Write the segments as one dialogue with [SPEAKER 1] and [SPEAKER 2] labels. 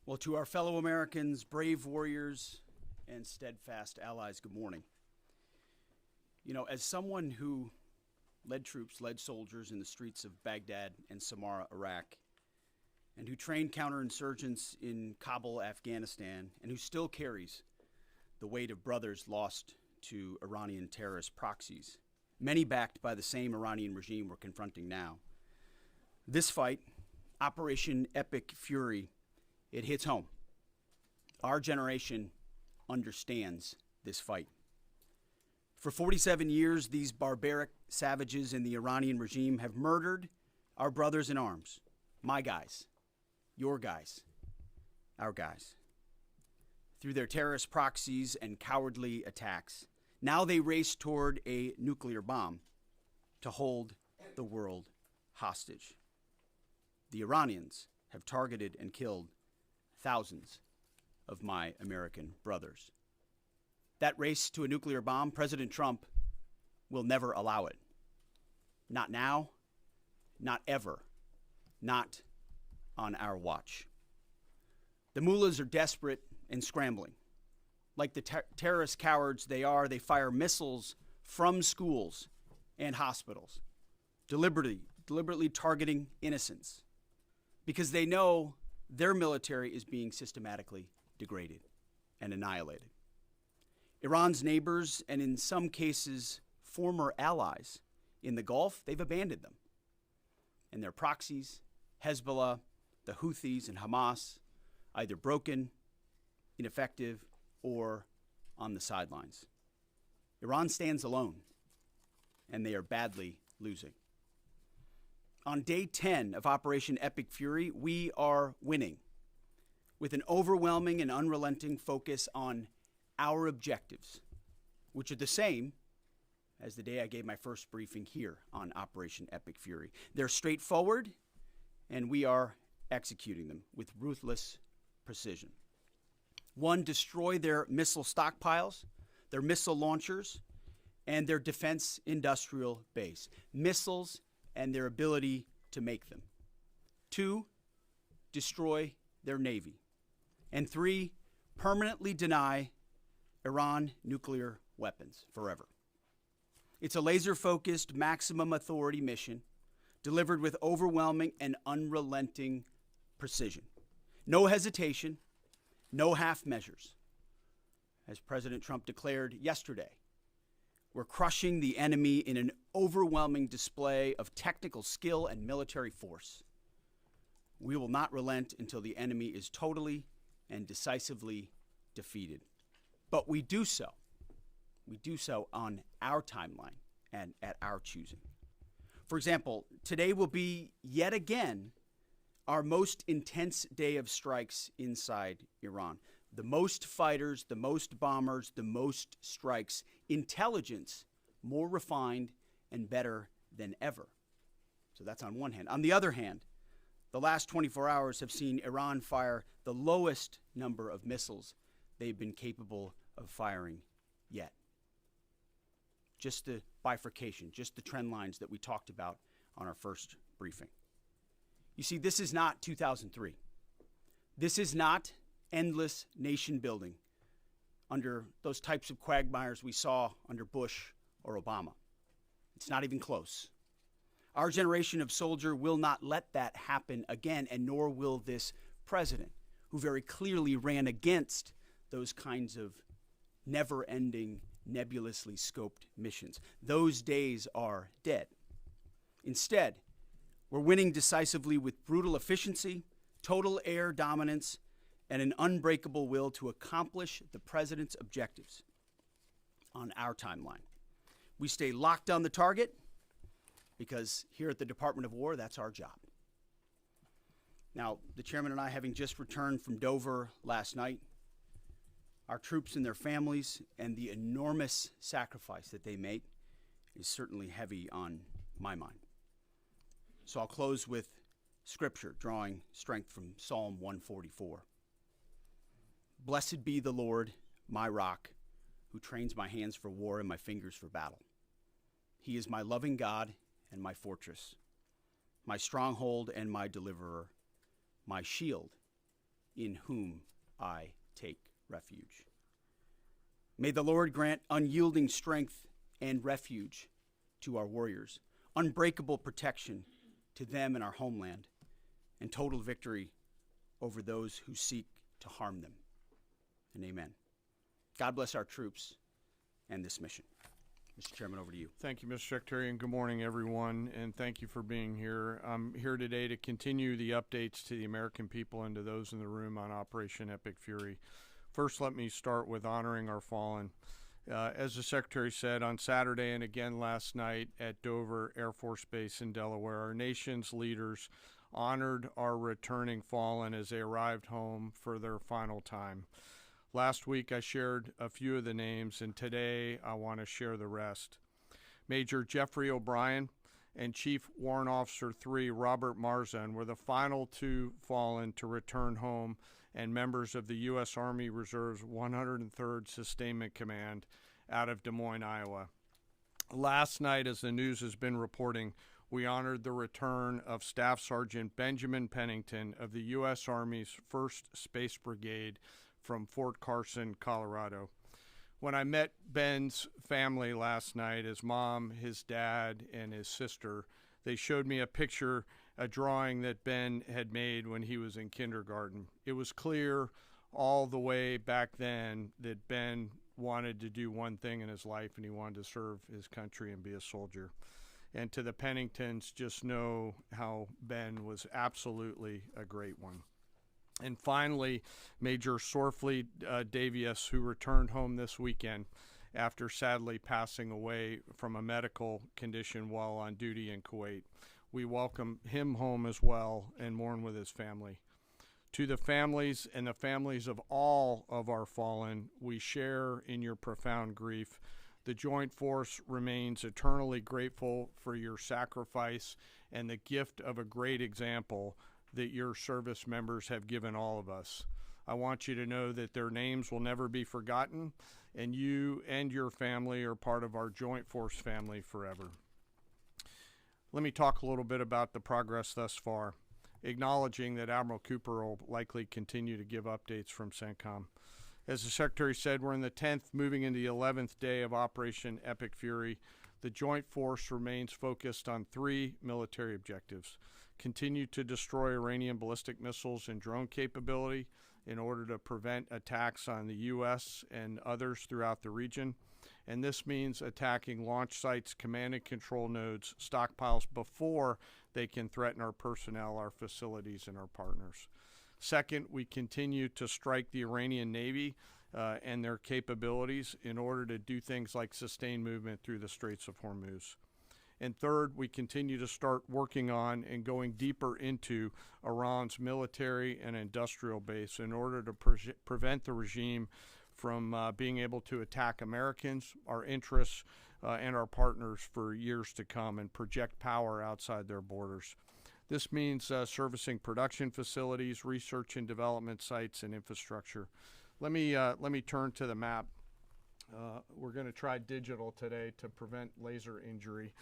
[SPEAKER 1] Well, to our fellow Americans, brave warriors, and steadfast allies, good morning. You know, as someone who led troops, led soldiers in the streets of Baghdad and Samarra, Iraq, and who trained counterinsurgents in Kabul, Afghanistan, and who still carries the weight of brothers lost to Iranian terrorist proxies, many backed by the same Iranian regime we're confronting now. This fight, Operation Epic Fury, it hits home. Our generation understands this fight. For 47 years, these barbaric savages in the Iranian regime have murdered our brothers in arms, my guys, your guys, our guys, through their terrorist proxies and cowardly attacks. Now they race toward a nuclear bomb to hold the world hostage. The Iranians have targeted and killed thousands of my American brothers. That race to a nuclear bomb, President Trump will never allow it. Not now, not ever, not on our watch. The mullahs are desperate and scrambling. Like the terrorist cowards they are, they fire missiles from schools and hospitals, deliberately targeting innocents, because they know their military is being systematically degraded and annihilated. Iran's neighbors, and in some cases, former allies in the Gulf, they've abandoned them. And their proxies, Hezbollah, the Houthis, and Hamas, either broken, ineffective, or on the sidelines. Iran stands alone, and they are badly losing. On day 10 of Operation Epic Fury, we are winning with an overwhelming and unrelenting focus on our objectives, which are the same as the day I gave my first briefing here on Operation Epic Fury. They're straightforward, and we are executing them with ruthless precision. One, destroy their missile stockpiles, their missile launchers, and their defense industrial base. Missiles and their ability to make them. Two, destroy their navy. And three, permanently deny Iran nuclear weapons forever. It's a laser-focused, maximum authority mission delivered with overwhelming and unrelenting precision. No hesitation, no half measures. As President Trump declared yesterday, we're crushing the enemy in an overwhelming display of technical skill and military force. We will not relent until the enemy is totally and decisively defeated. But we do so on our timeline and at our choosing. For example, today will be yet again our most intense day of strikes inside Iran. The most fighters, the most bombers, the most strikes, intelligence more refined and better than ever. So that's on one hand. On the other hand, the last 24 hours have seen Iran fire the lowest number of missiles they've been capable of firing yet. Just the bifurcation, just the trend lines that we talked about on our first briefing. You see, this is not 2003. This is not endless nation building under those types of quagmires we saw under Bush or Obama. It's not even close. Our generation of soldier will not let that happen again, and nor will this president, who very clearly ran against those kinds of never-ending, nebulously scoped missions. Those days are dead. Instead, we're winning decisively with brutal efficiency, total air dominance, and an unbreakable will to accomplish the president's objectives on our timeline. We stay locked on the target because here at the Department of War, that's our job. Now, the chairman and I, having just returned from Dover last night, our troops and their families and the enormous sacrifice that they make is certainly heavy on my mind. So I'll close with scripture, drawing strength from Psalm 144. Blessed be the Lord, my rock, who trains my hands for war and my fingers for battle. He is my loving God and my fortress, my stronghold and my deliverer, my shield in whom I take refuge. May the Lord grant unyielding strength and refuge to our warriors, unbreakable protection to them and our homeland, and total victory over those who seek to harm them. And amen. God bless our troops and this mission. Mr. Chairman, over to you.
[SPEAKER 2] Thank you, Mr. Secretary, and good morning, everyone, and thank you for being here. I'm here today to continue the updates to the American people and to those in the room on Operation Epic Fury. First, let me start with honoring our fallen. As the Secretary said, on Saturday and again last night at Dover Air Force Base in Delaware, our nation's leaders honored our returning fallen as they arrived home for their final time. Last week, I shared a few of the names, and today I want to share the rest. Major Jeffrey O'Brien and Chief Warrant Officer 3 Robert Marzan were the final two fallen to return home and members of the U.S. Army Reserve's 103rd Sustainment Command out of Des Moines, Iowa. Last night, as the news has been reporting, we honored the return of Staff Sergeant Benjamin Pennington of the U.S. Army's 1st Space Brigade from Fort Carson, Colorado. When I met Ben's family last night, his mom, his dad, and his sister, they showed me a drawing that Ben had made when he was in kindergarten. It was clear all the way back then that Ben wanted to do one thing in his life, and he wanted to serve his country and be a soldier. And to the Penningtons, just know how Ben was absolutely a great one. And finally, Major Sorfleet Davies, who returned home this weekend after sadly passing away from a medical condition while on duty in Kuwait. We welcome him home as well and mourn with his family. To the families and the families of all of our fallen, we share in your profound grief. The Joint Force remains eternally grateful for your sacrifice and the gift of a great example that your service members have given all of us. I want you to know that their names will never be forgotten, and you and your family are part of our Joint Force family forever. Let me talk a little bit about the progress thus far, acknowledging that Admiral Cooper will likely continue to give updates from CENTCOM. As the Secretary said, we're in the 10th, moving into the 11th day of Operation Epic Fury. The Joint Force remains focused on 3 military objectives: continue to destroy Iranian ballistic missiles and drone capability in order to prevent attacks on the U.S. and others throughout the region. And this means attacking launch sites, command and control nodes, stockpiles before they can threaten our personnel, our facilities, and our partners. Second, we continue to strike the Iranian Navy and their capabilities in order to do things like sustain movement through the Straits of Hormuz. And third, we continue to start working on and going deeper into Iran's military and industrial base in order to prevent the regime from being able to attack Americans, our interests, and our partners for years to come and project power outside their borders. This means servicing production facilities, research and development sites, and infrastructure. Let me turn to the map. We're going to try digital today to prevent laser injury.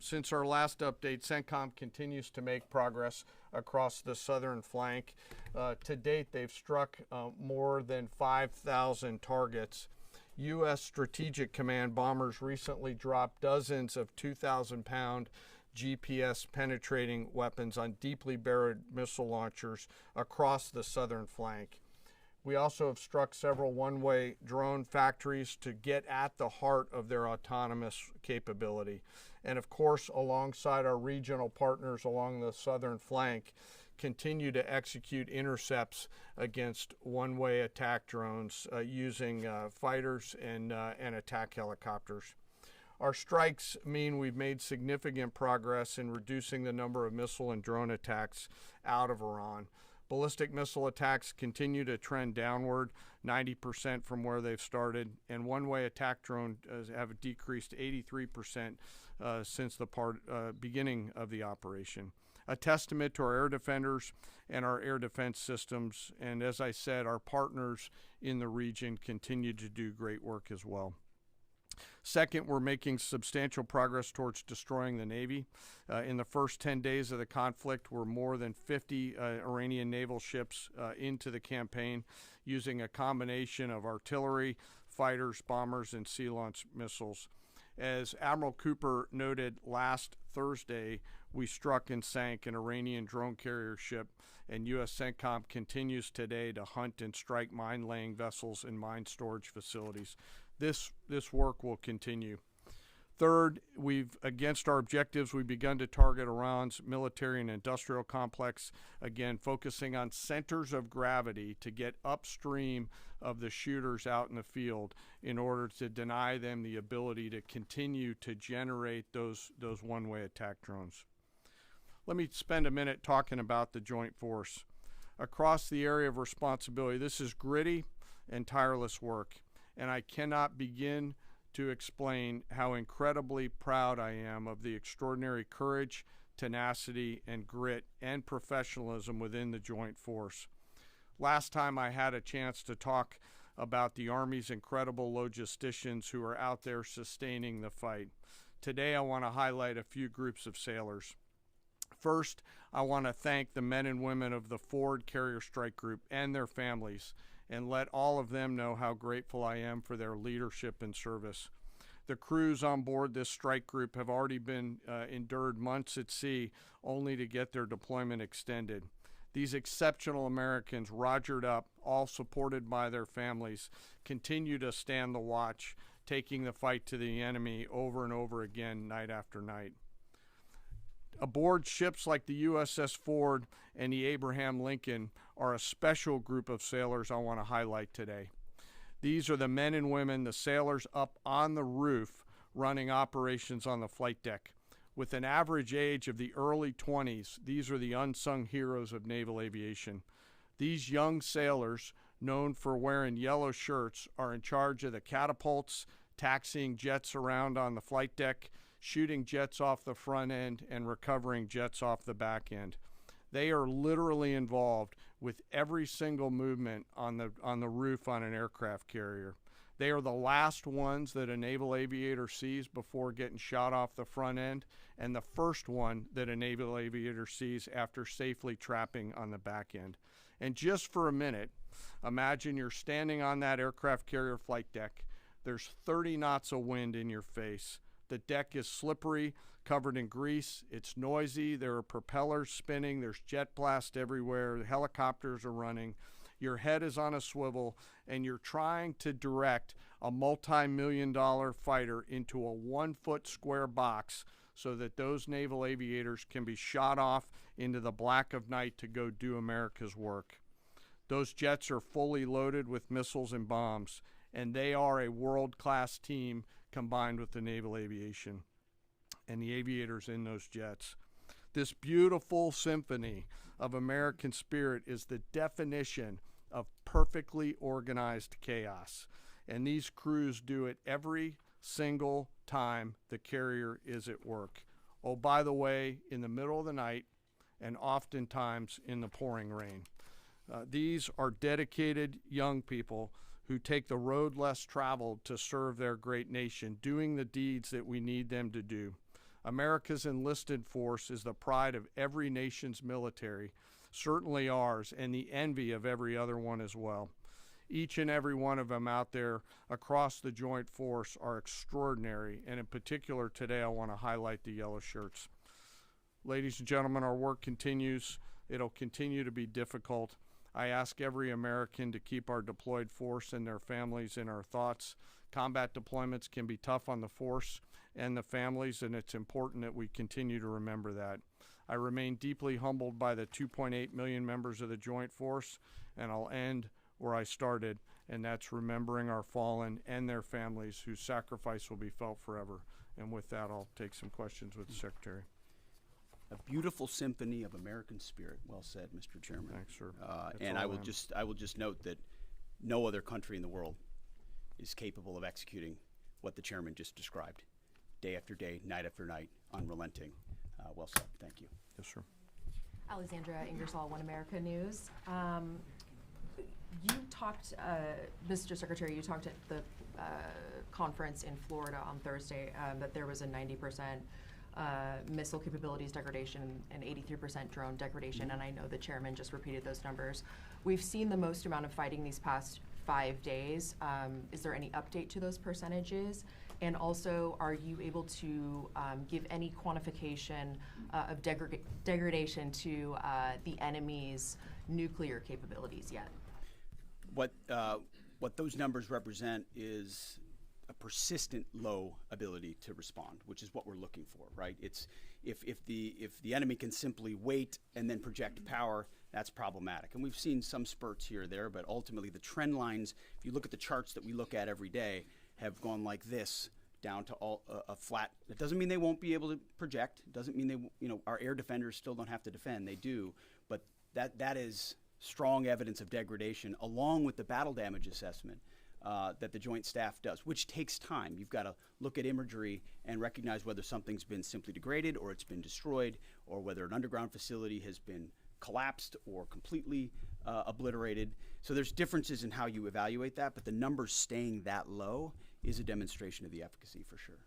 [SPEAKER 2] Since our last update, CENTCOM continues to make progress across the southern flank. To date, they've struck more than 5,000 targets. U.S. Strategic Command bombers recently dropped dozens of 2,000-pound GPS penetrating weapons on deeply buried missile launchers across the southern flank. We also have struck several one-way drone factories to get at the heart of their autonomous capability. And of course, alongside our regional partners along the southern flank, continue to execute intercepts against one-way attack drones using fighters and attack helicopters. Our strikes mean we've made significant progress in reducing the number of missile and drone attacks out of Iran. Ballistic missile attacks continue to trend downward, 90% from where they've started, and one-way attack drones have decreased 83% since the beginning of the operation. A testament to our air defenders and our air defense systems, and as I said, our partners in the region continue to do great work as well. Second, we're making substantial progress towards destroying the Navy. In the first 10 days of the conflict, we're more than 50 Iranian naval ships into the campaign using a combination of artillery, fighters, bombers, and sea-launched missiles. As Admiral Cooper noted last Thursday, we struck and sank an Iranian drone carrier ship, and U.S. CENTCOM continues today to hunt and strike mine-laying vessels and mine storage facilities. This work will continue. Third, against our objectives, we've begun to target Iran's military and industrial complex, again, focusing on centers of gravity to get upstream of the shooters out in the field in order to deny them the ability to continue to generate those one-way attack drones. Let me spend a minute talking about the joint force. Across the area of responsibility, this is gritty and tireless work, and I cannot begin to explain how incredibly proud I am of the extraordinary courage, tenacity, and grit and professionalism within the joint force. Last time I had a chance to talk about the Army's incredible logisticians who are out there sustaining the fight. Today I want to highlight a few groups of sailors. First, I want to thank the men and women of the Ford Carrier Strike Group and their families, and let all of them know how grateful I am for their leadership and service. The crews on board this strike group have already been endured months at sea only to get their deployment extended. These exceptional Americans, rogered up, all supported by their families, continue to stand the watch, taking the fight to the enemy over and over again, night after night. Aboard ships like the USS Ford and the Abraham Lincoln are a special group of sailors I want to highlight today. These are the men and women, the sailors up on the roof running operations on the flight deck. With an average age of the early 20s, these are the unsung heroes of naval aviation. These young sailors, known for wearing yellow shirts, are in charge of the catapults, taxiing jets around on the flight deck, shooting jets off the front end, and recovering jets off the back end. They are literally involved with every single movement on the roof on an aircraft carrier. They are the last ones that a naval aviator sees before getting shot off the front end, and the first one that a naval aviator sees after safely trapping on the back end. And just for a minute, imagine you're standing on that aircraft carrier flight deck. There's 30 knots of wind in your face. The deck is slippery, covered in grease. It's noisy. There are propellers spinning. There's jet blast everywhere. The helicopters are running. Your head is on a swivel, and you're trying to direct a multi-million-dollar fighter into a 1-foot square box so that those naval aviators can be shot off into the black of night to go do America's work. Those jets are fully loaded with missiles and bombs, and they are a world-class team combined with the naval aviation and the aviators in those jets. This beautiful symphony of American spirit is the definition of perfectly organized chaos. And these crews do it every single time the carrier is at work. Oh, by the way, in the middle of the night and oftentimes in the pouring rain. These are dedicated young people who take the road less traveled to serve their great nation, doing the deeds that we need them to do. America's enlisted force is the pride of every nation's military, certainly ours, and the envy of every other one as well. Each and every one of them out there across the joint force are extraordinary, and in particular today I want to highlight the yellow shirts. Ladies and gentlemen, our work continues. It'll continue to be difficult. I ask every American to keep our deployed force and their families in our thoughts. Combat deployments can be tough on the force and the families, and it's important that we continue to remember that. I remain deeply humbled by the 2.8 million members of the Joint Force, and I'll end where I started, and that's remembering our fallen and their families whose sacrifice will be felt forever. And with that, I'll take some questions with the Secretary.
[SPEAKER 1] A beautiful symphony of American spirit. Well said, Mr. Chairman.
[SPEAKER 2] Thanks, sir.
[SPEAKER 1] And I will just note that no other country in the world is capable of executing what the chairman just described, day after day, night after night, unrelenting. Well said. Thank you.
[SPEAKER 2] Yes, sir.
[SPEAKER 3] Alexandra Ingersoll, One America News. You talked, Mr. Secretary, you talked at the conference in Florida on Thursday that there was a 90% missile capabilities degradation and 83% drone degradation, and I know the chairman just repeated those numbers. We've seen the most amount of fighting these past 5 days. Is there any update to those percentages? And also, are you able to give any quantification of degradation to the enemy's nuclear capabilities yet?
[SPEAKER 1] What those numbers represent is a persistent low ability to respond, which is what we're looking for, right? It's if the enemy can simply wait and then project power, that's problematic. And we've seen some spurts here or there, but ultimately the trend lines, if you look at the charts that we look at every day, have gone like this down to a flat. That doesn't mean they won't be able to project. It doesn't mean our air defenders still don't have to defend. They do, but that is strong evidence of degradation, along with the battle damage assessment that the Joint Staff does, which takes time. You've got to look at imagery and recognize whether something's been simply degraded or it's been destroyed, or whether an underground facility has been collapsed or completely obliterated. So there's differences in how you evaluate that, but the numbers staying that low is a demonstration of the efficacy for sure.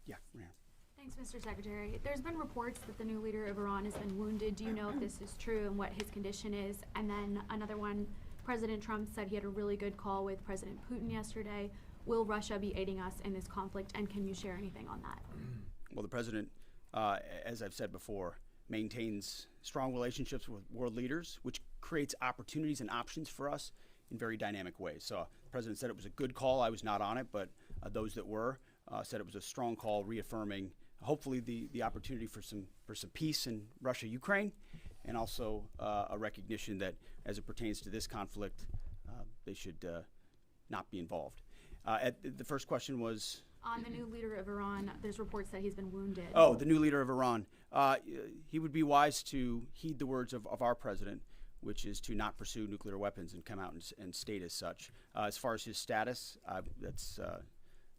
[SPEAKER 1] Yeah, Ryan.
[SPEAKER 4] Thanks, Mr. Secretary. There's been reports that the new leader of Iran has been wounded. Do you know if this is true and what his condition is? And then another one, President Trump said he had a really good call with President Putin yesterday. Will Russia be aiding us in this conflict, and can you share anything on that?
[SPEAKER 1] Well, the president, as I've said before, maintains strong relationships with world leaders, which creates opportunities and options for us in very dynamic ways. So the president said it was a good call. I was not on it, but those that were said it was a strong call, reaffirming hopefully the opportunity for some peace in Russia, Ukraine, and also a recognition that as it pertains to this conflict, they should not be involved. The first question was?
[SPEAKER 4] On the new leader of Iran, there's reports that he's been wounded.
[SPEAKER 1] Oh, the new leader of Iran. He would be wise to heed the words of our president, which is to not pursue nuclear weapons and come out and state as such. As far as his status, that's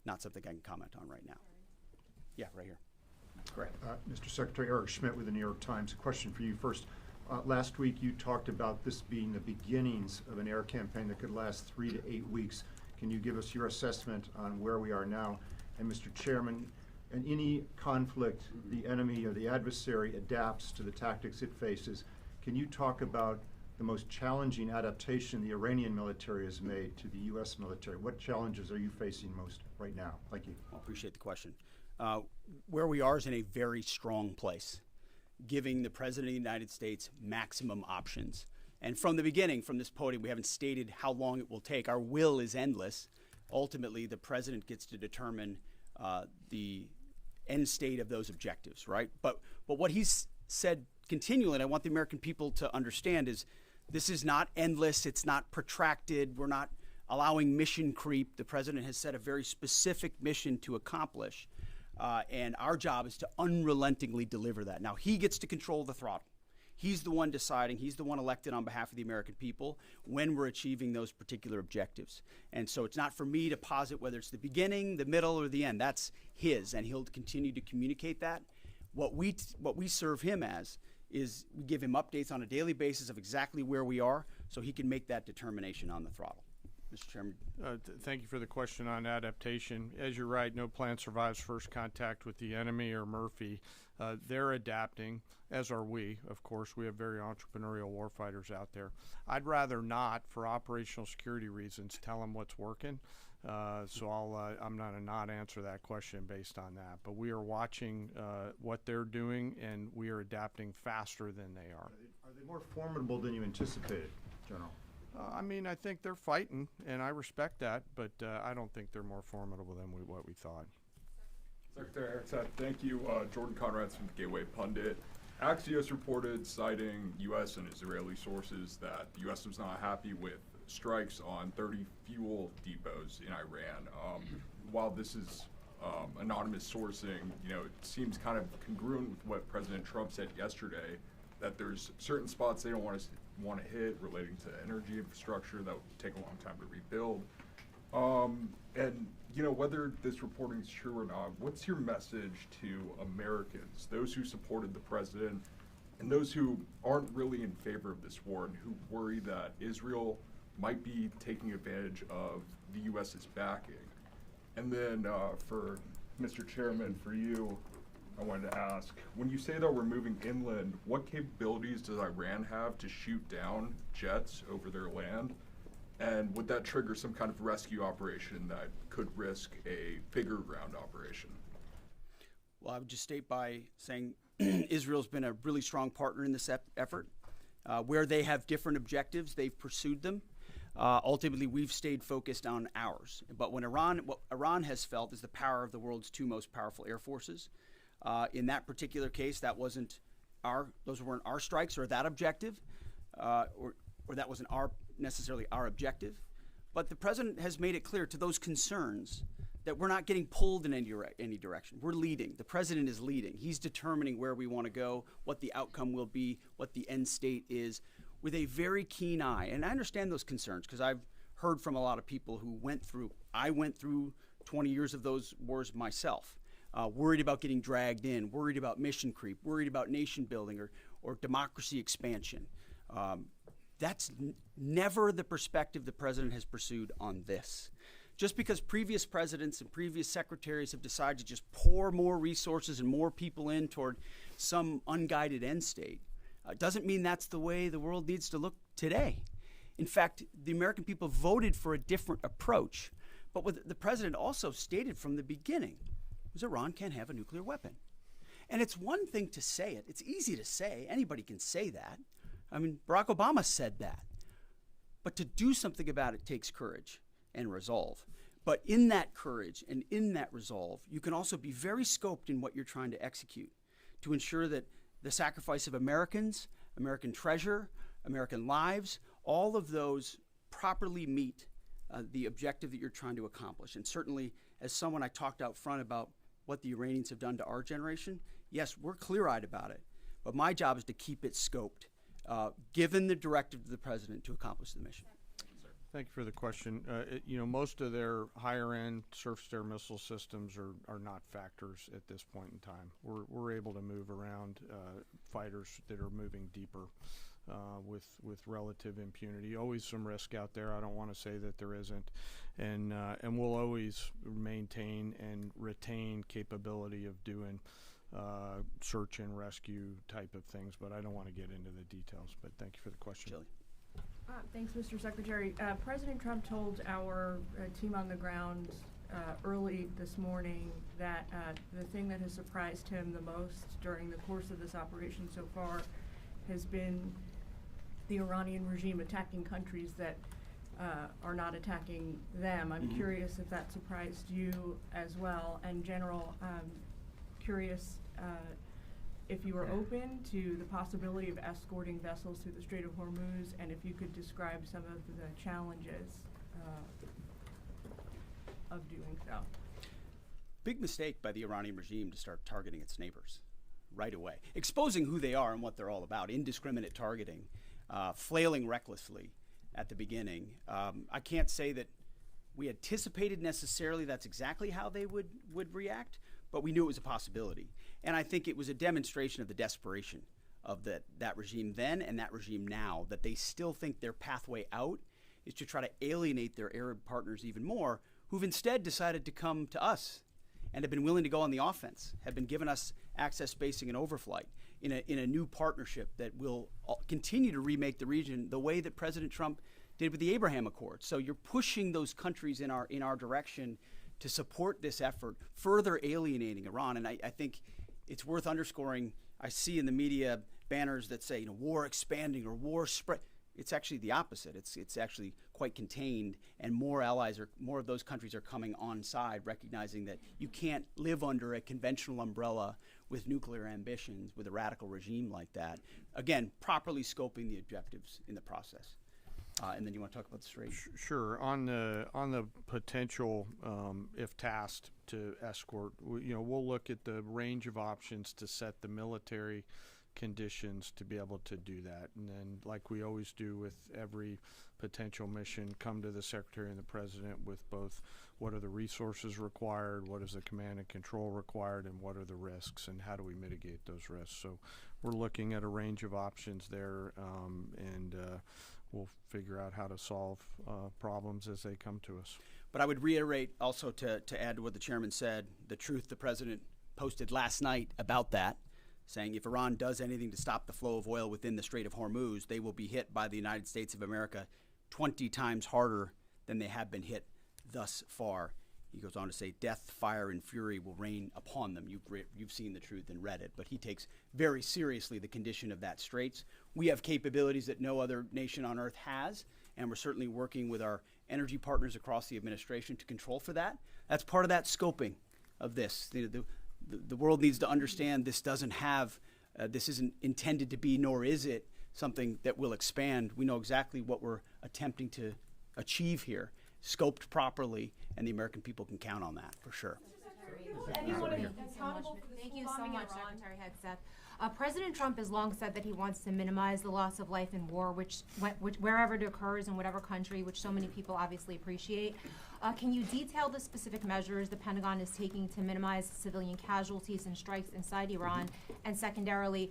[SPEAKER 1] not something I can comment on right now. Yeah, right here. Correct.
[SPEAKER 5] Mr. Secretary, Eric Schmidt with the New York Times. A question for you first. Last week you talked about this being the beginnings of an air campaign that could last 3 to 8 weeks. Can you give us your assessment on where we are now? And Mr. Chairman, in any conflict, the enemy or the adversary adapts to the tactics it faces. Can you talk about the most challenging adaptation the Iranian military has made to the U.S. military? What challenges are you facing most right now? Thank you.
[SPEAKER 1] I appreciate the question. Where we are is in a very strong place, giving the President of the United States maximum options. And from the beginning, from this podium, we haven't stated how long it will take. Our will is endless. Ultimately, the President gets to determine the end state of those objectives, right? But what he's said continually, and I want the American people to understand, is this is not endless. It's not protracted. We're not allowing mission creep. The President has set a very specific mission to accomplish. And our job is to unrelentingly deliver that. Now, he gets to control the throttle. He's the one deciding, he's the one elected on behalf of the American people when we're achieving those particular objectives. And so it's not for me to posit whether it's the beginning, the middle, or the end. That's his, and he'll continue to communicate that. What we serve him as is we give him updates on a daily basis of exactly where we are so he can make that determination on the throttle. Mr. Chairman.
[SPEAKER 2] Thank you for the question on adaptation. As you're right, no plan survives first contact with the enemy or Murphy. They're adapting, as are we. Of course, we have very entrepreneurial warfighters out there. I'd rather not, for operational security reasons, tell them what's working. So I'm going to not answer that question based on that. But we are watching what they're doing, and we are adapting faster than they are.
[SPEAKER 5] Are they more formidable than you anticipated, General?
[SPEAKER 2] I mean, I think they're fighting, and I respect that, but I don't think they're more formidable than what we thought.
[SPEAKER 6] Secretary Hegseth, thank you. Jordan Conrad's from the Gateway Pundit. Axios reported, citing U.S. and Israeli sources, that the U.S. was not happy with strikes on 30 fuel depots in Iran. While this is anonymous sourcing, it seems kind of congruent with what President Trump said yesterday, that there's certain spots they don't want to hit relating to energy infrastructure that would take a long time to rebuild. And whether this reporting is true or not, what's your message to Americans, those who supported the president and those who aren't really in favor of this war and who worry that Israel might be taking advantage of the U.S.'s backing. And then for Mr. Chairman, for you, I wanted to ask, when you say that we're moving inland, what capabilities does Iran have to shoot down jets over their land? And would that trigger some kind of rescue operation that could risk a bigger ground operation?
[SPEAKER 1] Well, I would just state by saying Israel's been a really strong partner in this effort. Where they have different objectives, they've pursued them. Ultimately, we've stayed focused on ours. But what Iran has felt is the power of the world's two most powerful air forces. In that particular case, those weren't our strikes or that objective, or that wasn't necessarily our objective. But the president has made it clear to those concerns that we're not getting pulled in any direction. We're leading. The president is leading. He's determining where we want to go, what the outcome will be, what the end state is, with a very keen eye. And I understand those concerns because I've heard from a lot of people who I went through 20 years of those wars myself, worried about getting dragged in, worried about mission creep, worried about nation building or democracy expansion. That's never the perspective the president has pursued on this. Just because previous presidents and previous secretaries have decided to just pour more resources and more people in toward some unguided end state doesn't mean that's the way the world needs to look today. In fact, the American people voted for a different approach. But what the president also stated from the beginning was Iran can't have a nuclear weapon. And it's one thing to say it. It's easy to say. Anybody can say that. I mean, Barack Obama said that. But to do something about it takes courage and resolve. But in that courage and in that resolve, you can also be very scoped in what you're trying to execute to ensure that the sacrifice of Americans, American treasure, American lives, all of those properly meet the objective that you're trying to accomplish. And certainly, as someone I talked out front about what the Iranians have done to our generation, yes, we're clear-eyed about it. But my job is to keep it scoped, given the directive to the president to accomplish the mission.
[SPEAKER 2] Thank you for the question. Most of their higher-end surface-to-air missile systems are not factors at this point in time. We're able to move around fighters that are moving deeper with relative impunity. Always some risk out there. I don't want to say that there isn't, and we'll always maintain and retain capability of doing search and rescue type of things. But I don't want to get into the details. But thank you for the question.
[SPEAKER 1] Shelley.
[SPEAKER 7] Thanks, Mr. Secretary. President Trump told our team on the ground early this morning that the thing that has surprised him the most during the course of this operation so far has been the Iranian regime attacking countries that are not attacking them. I'm curious if that surprised you as well. And General, curious if you are open to the possibility of escorting vessels through the Strait of Hormuz, and if you could describe some of the challenges of doing so.
[SPEAKER 1] Big mistake by the Iranian regime to start targeting its neighbors right away, exposing who they are and what they're all about, indiscriminate targeting, flailing recklessly at the beginning. I can't say that we anticipated necessarily that's exactly how they would react, but we knew it was a possibility. And I think it was a demonstration of the desperation of that regime then and that regime now, that they still think their pathway out is to try to alienate their Arab partners even more, who've instead decided to come to us and have been willing to go on the offense, have been giving us access, spacing, and overflight in a new partnership that will continue to remake the region the way that President Trump did with the Abraham Accords. So you're pushing those countries in our direction to support this effort, further alienating Iran. And I think it's worth underscoring. I see in the media banners that say, war expanding or war spread. It's actually the opposite. It's actually quite contained, and more of those countries are coming on side, recognizing that you can't live under a conventional umbrella with nuclear ambitions with a radical regime like that. Again, properly scoping the objectives in the process. And then you want to talk about the Strait?
[SPEAKER 2] Sure. On the potential, if tasked to escort, we'll look at the range of options to set the military conditions to be able to do that. And then, like we always do with every potential mission, come to the Secretary and the President with both what are the resources required, what is the command and control required, and what are the risks, and how do we mitigate those risks. So we're looking at a range of options there, and we'll figure out how to solve problems as they come to us.
[SPEAKER 1] But I would reiterate also to add to what the chairman said, the truth the president posted last night about that, saying if Iran does anything to stop the flow of oil within the Strait of Hormuz, they will be hit by the United States of America 20 times harder than they have been hit thus far. He goes on to say, death, fire, and fury will rain upon them. You've seen the truth and read it. But he takes very seriously the condition of that straits. We have capabilities that no other nation on earth has, and we're certainly working with our energy partners across the administration to control for that. That's part of that scoping of this. The world needs to understand this doesn't have, this isn't intended to be, nor is it something that will expand. We know exactly what we're attempting to achieve here, scoped properly, and the American people can count on that for sure.
[SPEAKER 8] Thank you so much, Secretary Hegseth. President Trump has long said that he wants to minimize the loss of life in war, which wherever it occurs in whatever country, which so many people obviously appreciate. Can you detail the specific measures the Pentagon is taking to minimize civilian casualties and strikes inside Iran? And secondarily,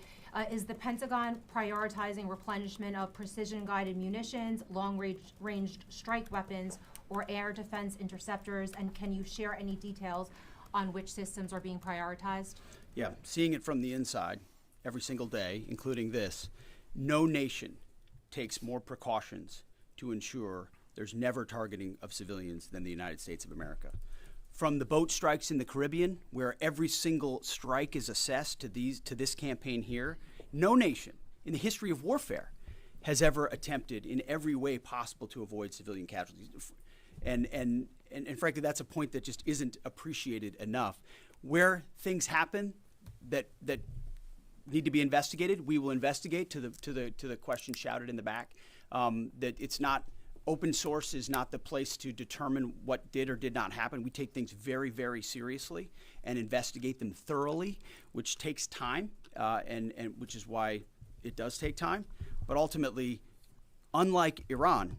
[SPEAKER 8] is the Pentagon prioritizing replenishment of precision-guided munitions, long-ranged strike weapons, or air defense interceptors? And can you share any details on which systems are being prioritized?
[SPEAKER 1] Yeah, seeing it from the inside every single day, including this, no nation takes more precautions to ensure there's never targeting of civilians than the United States of America. From the boat strikes in the Caribbean, where every single strike is assessed to this campaign here, no nation in the history of warfare has ever attempted in every way possible to avoid civilian casualties. And frankly, that's a point that just isn't appreciated enough. Where things happen that need to be investigated, we will investigate. To the question shouted in the back, that it's not open source is not the place to determine what did or did not happen. We take things very, very seriously and investigate them thoroughly, which takes time, and which is why it does take time. But ultimately, unlike Iran,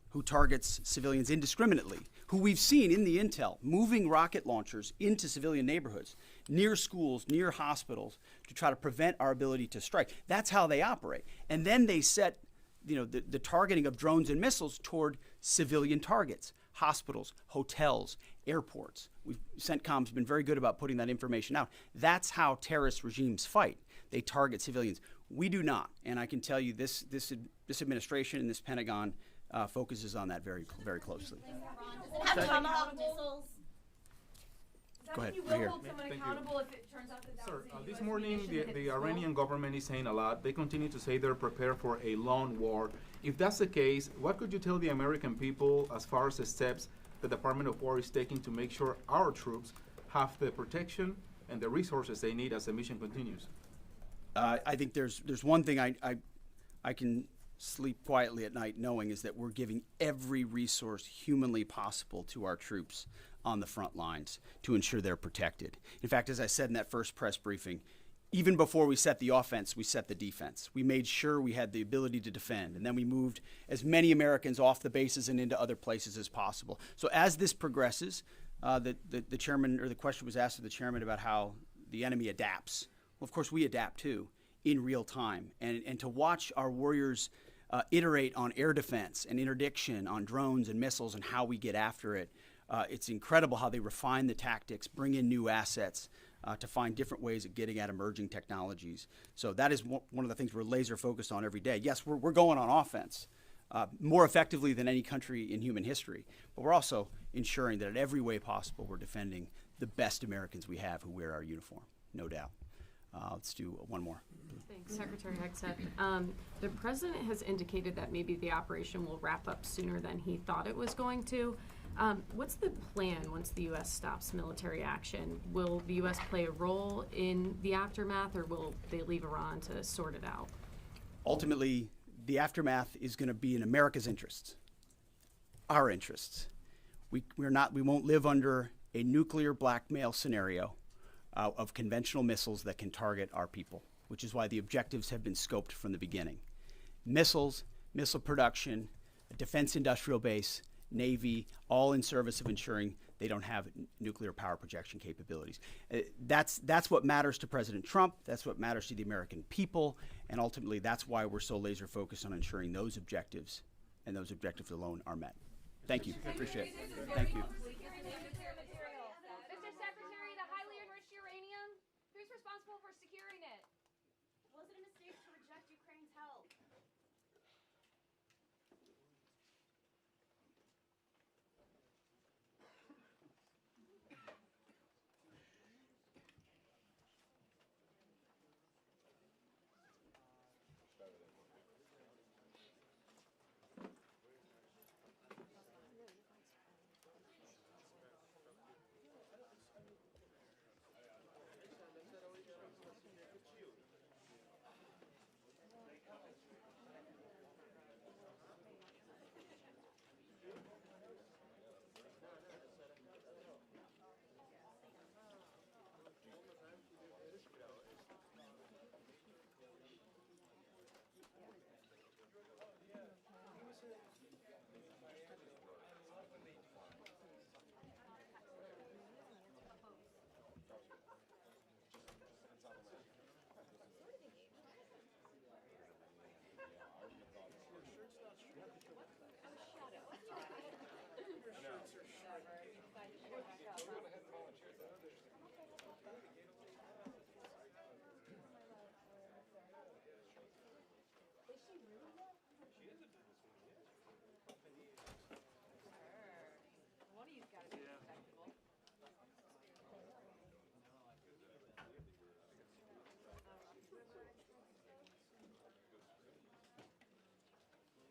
[SPEAKER 1] who targets civilians indiscriminately, who we've seen in the intel moving rocket launchers into civilian neighborhoods, near schools, near hospitals, to try to prevent our ability to strike. That's how they operate. And then they set the targeting of drones and missiles toward civilian targets, hospitals, hotels, airports. CENTCOM's been very good about putting that information out. That's how terrorist regimes fight. They target civilians. We do not. And I can tell you this administration and this Pentagon focuses on that very, very closely. Go ahead,
[SPEAKER 7] You
[SPEAKER 1] right here.
[SPEAKER 7] will hold someone accountable if it turns out that
[SPEAKER 9] Sir,
[SPEAKER 7] was a
[SPEAKER 9] this
[SPEAKER 7] US
[SPEAKER 9] morning
[SPEAKER 7] mission
[SPEAKER 9] the,
[SPEAKER 7] that hit
[SPEAKER 9] the
[SPEAKER 7] school?
[SPEAKER 9] Iranian government is saying a lot. They continue to say they're prepared for a long war. If that's the case, what could you tell the American people as far as the steps the Department of War is taking to make sure our troops have the protection and the resources they need as the mission continues?
[SPEAKER 1] I think there's one thing I can sleep quietly at night knowing is that we're giving every resource humanly possible to our troops on the front lines to ensure they're protected. In fact, as I said in that first press briefing, even before we set the offense, we set the defense. We made sure we had the ability to defend, and then we moved as many Americans off the bases and into other places as possible. So as this progresses, the chairman, or the question was asked of the chairman about how the enemy adapts. Well, of course, we adapt too in real time. And to watch our warriors iterate on air defense and interdiction, on drones and missiles and how we get after it, it's incredible how they refine the tactics, bring in new assets to find different ways of getting at emerging technologies. So that is one of the things we're laser focused on every day. Yes, we're going on offense more effectively than any country in human history, but we're also ensuring that in every way possible we're defending the best Americans we have who wear our uniform, no doubt. Let's do one more.
[SPEAKER 10] Thanks, Secretary Hegseth. The president has indicated that maybe the operation will wrap up sooner than he thought it was going to. What's the plan once the U.S. stops military action? Will the U.S. play a role in the aftermath, or will they leave Iran to sort it out?
[SPEAKER 1] Ultimately, the aftermath is going to be in America's interests, our interests. We won't live under a nuclear blackmail scenario of conventional missiles that can target our people, which is why the objectives have been scoped from the beginning. Missiles, missile production, a defense industrial base, Navy, all in service of ensuring they don't have nuclear power projection capabilities. That's what matters to President Trump. That's what matters to the American people. And ultimately, that's why we're so laser focused on ensuring those objectives and those objectives alone are met. Thank you. Appreciate it. Thank you.
[SPEAKER 11] Mr. Secretary, the highly enriched uranium, who's responsible for securing it? Was it a mistake to reject Ukraine's help?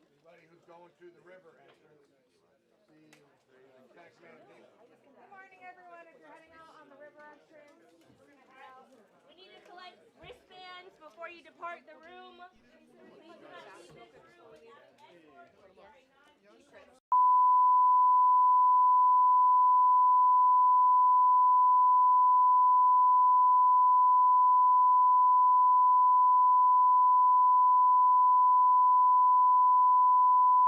[SPEAKER 2] Anybody who's going through the river entrance, see the tax man.
[SPEAKER 11] Good morning, everyone. If you're heading out on the river entrance, we need to collect